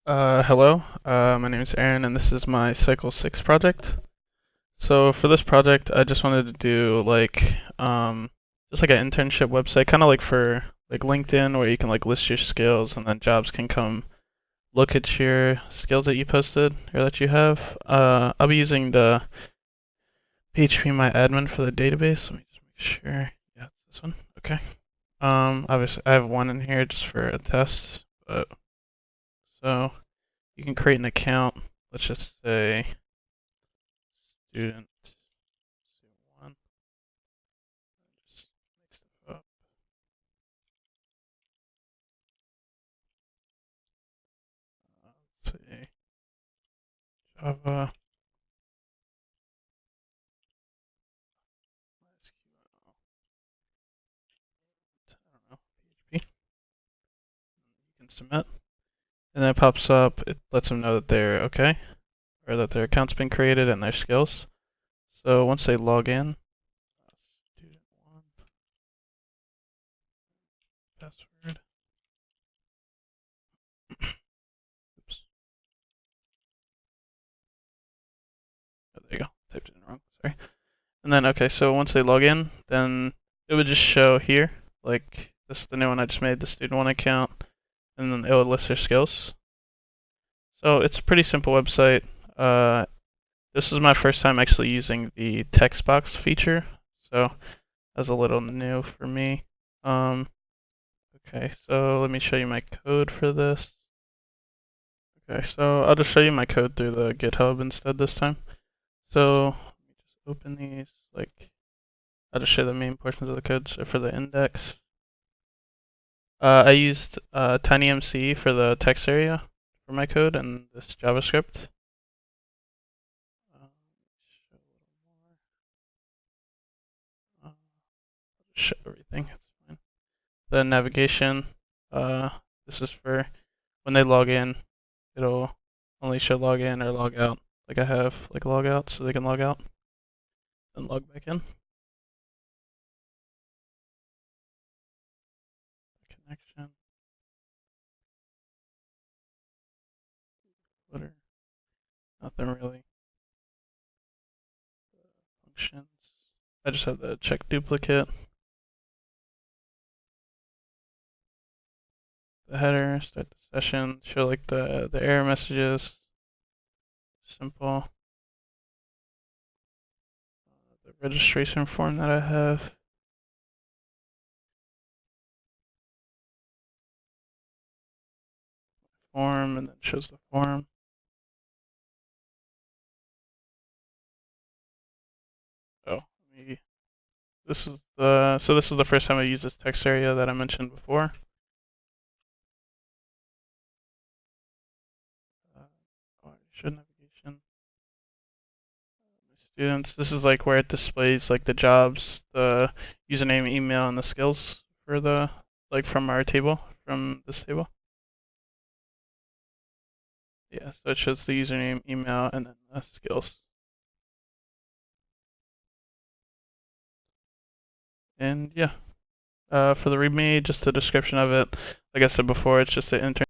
Hello, my name is Aaron, and this is my Cycle 6 project. So for this project, I just wanted to do just like an internship website, kind of like for like LinkedIn, where you can like list your skills, and then jobs can come look at your skills that you posted or that you have. I'll be using the PHP My Admin for the database. Let me just make sure. Yeah, it's this one. Okay. Obviously I have one in here just for a test, but so you can create an account. Let's just say student one. Just make stuff up. Let's see. Java, SQL, I don't know, PHP. You can submit. And then it pops up, it lets them know that they're okay, or that their account's been created and their skills. So once they log in, student one, password. Oops. Oh, there you go. Typed it in wrong. Sorry. And then, okay, so once they log in, then it would just show here, like, this is the new one I just made, the student one account, and then it would list their skills. So it's a pretty simple website. Uh, this is my first time actually using the text box feature, so that's a little new for me. Okay, so let me show you my code for this. Okay, so I'll just show you my code through the GitHub instead this time. So let me just open these. Like, I'll just show the main portions of the code. So for the index, I used TinyMC for the text area for my code and this JavaScript. Show a little more. Show everything. It's fine. The navigation. Uh, this is for when they log in. It'll only show log in or log out. Like I have like log out, so they can log out and log back in. Connection. Footer. Nothing really. Functions. I just have the check duplicate. The header. Start the session. Show like the error messages. Simple. The registration form that I have. Form, and then shows the form. Oh, maybe this is the first time I use this text area that I mentioned before. Oh, I should navigation. My students. This is like where it displays like the jobs, the username, email, and the skills for the like from our table, from this table. Yeah, so it shows the username, email, and then the skills. And yeah, for the README, just the description of it. Like I said before, it's just an intern.